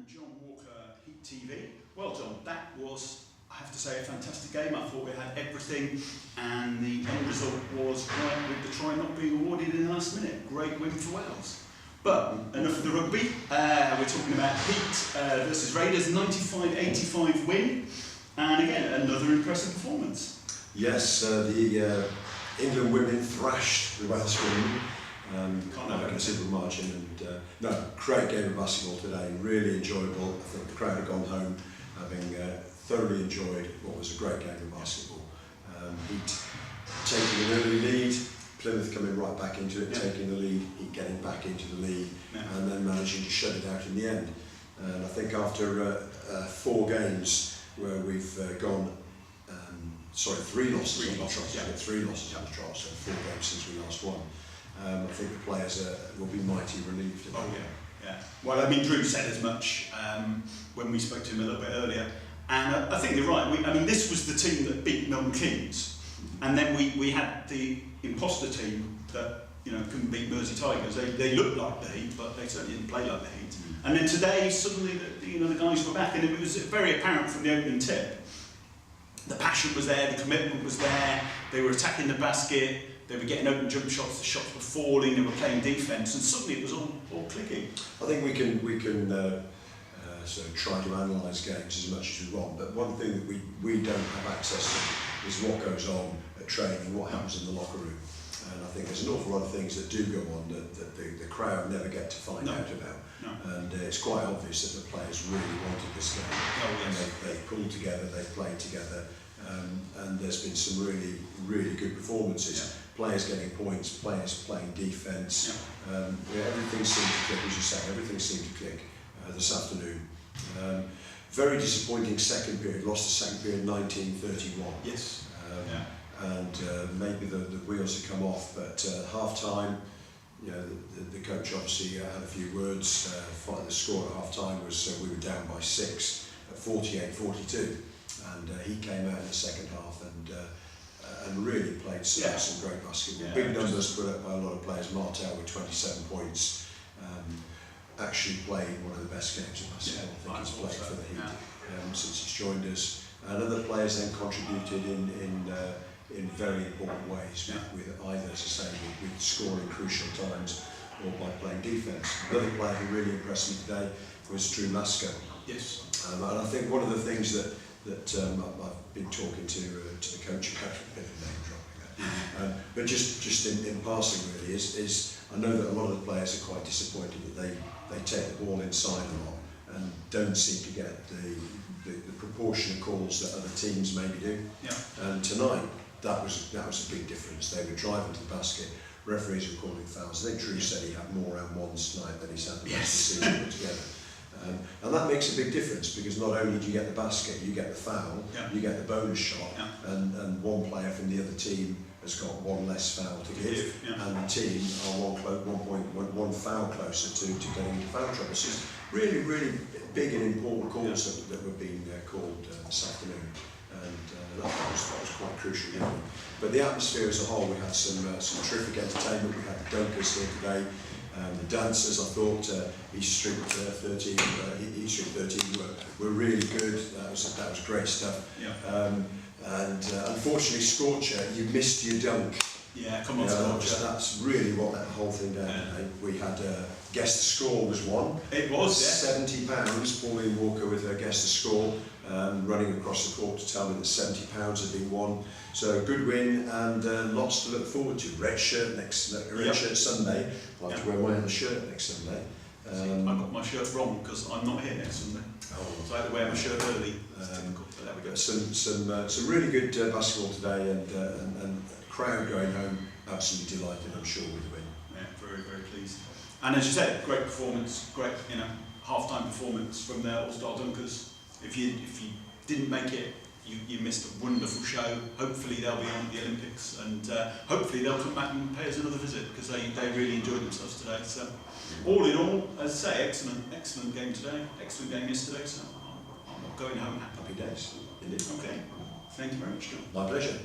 John Walker, Heat TV. Well, John, that was, I have to say, a fantastic game. I thought we had everything, and the end result was right with the try not being awarded in the last minute. Great win for Wales. But enough of the rugby. We're talking about Heat versus Raiders, 95-85 win, and again another impressive performance. Yes, the England women thrashed the Welsh women. Can't have a considerable margin, and no, great game of basketball today, really enjoyable. I think the crowd had gone home having thoroughly enjoyed what was a great game of basketball. Heat taking an early lead, Plymouth coming right back into it, taking the lead, Heat getting back into the lead, and then managing to shut it out in the end. And I think after 4 games where we've gone, three losses on the trot, 3 losses on the trot, so 4 games since we last won. I think the players will be mighty relieved. Yeah. Well, I mean, Drew said as much when we spoke to him a little bit earlier, and I think you're right. I mean, this was the team that beat Milton Keynes, and then we had the imposter team that couldn't beat Mersey Tigers. They looked like the Heat, but they certainly didn't play like the Heat. And then today, suddenly, the guys were back, and it was very apparent from the opening tip. The passion was there, the commitment was there. They were attacking the basket. They were getting open jump shots, the shots were falling, they were playing defence, and suddenly it was all clicking. I think we can sort of try to analyse games as much as we want, but one thing that we don't have access to is what goes on at training, what happens in the locker room. And I think there's an awful lot of things that do go on that the crowd never get to find out about. And it's quite obvious that the players really wanted this game. And they pulled together, they played together, and there's been some really good performances. Players getting points, players playing defence. Everything seemed to click, as you say, everything seemed to click this afternoon. Very disappointing second period, lost the second period 19-31. Yes. And maybe the wheels had come off, but half time, the coach obviously had a few words. The score at half time was we were down by 6 at 48-42, and he came out in the second half and really played some great basketball. Big numbers put up by a lot of players. Martel with 27 points. Actually played one of the best games of basketball I think he's played for the Heat since he's joined us. And other players then contributed in very important ways, with either, as I say, with scoring crucial times or by playing defence. Another player who really impressed me today was Drew Masco. Yes. And I think one of the things that I've been talking to the coach about, a bit of name dropping, but just in passing really, is I know that a lot of the players are quite disappointed that they take the ball inside a lot and don't seem to get the proportion of calls that other teams maybe do. And tonight, that was a big difference. They were driving to the basket, referees were calling fouls. I think Drew said he had more round ones tonight than he's had the rest of the season put together. And that makes a big difference, because not only do you get the basket, you get the foul, you get the bonus shot, and one player from the other team has got one less foul to give, and the team are one foul closer to getting into foul trouble. So it's really big and important calls that were being called this afternoon, and that was quite crucial. But the atmosphere as a whole, we had some terrific entertainment. We had the dunkers here today. The dancers, I thought, East Street 13 were really good. That was great stuff. And unfortunately, Scorcher, you missed your dunk. Yeah, come on, Scorcher. That's really what let the whole thing down. We had guess the score was won. It was, £70. Pauline Walker with her guess the score, running across the court to tell me that £70 had been won. So good win, and lots to look forward to. Red shirt shirt Sunday. I'll have to wear my other shirt next Sunday. I got my shirt wrong because I'm not here next Sunday. So I had to wear my shirt early. That's typical, but there we go. Some really good basketball today, and the crowd going home absolutely delighted, I'm sure, with the win. Yeah, very pleased. And as you said, great performance, great half-time performance from their all-star dunkers. If you didn't make it, you missed a wonderful show. Hopefully they'll be on at the Olympics, and hopefully they'll come back and pay us another visit, because they really enjoyed themselves today. So all in all, as I say, excellent game today, excellent game yesterday. So I'm going home happy. Happy days, indeed. Okay, thank you very much, John. My pleasure.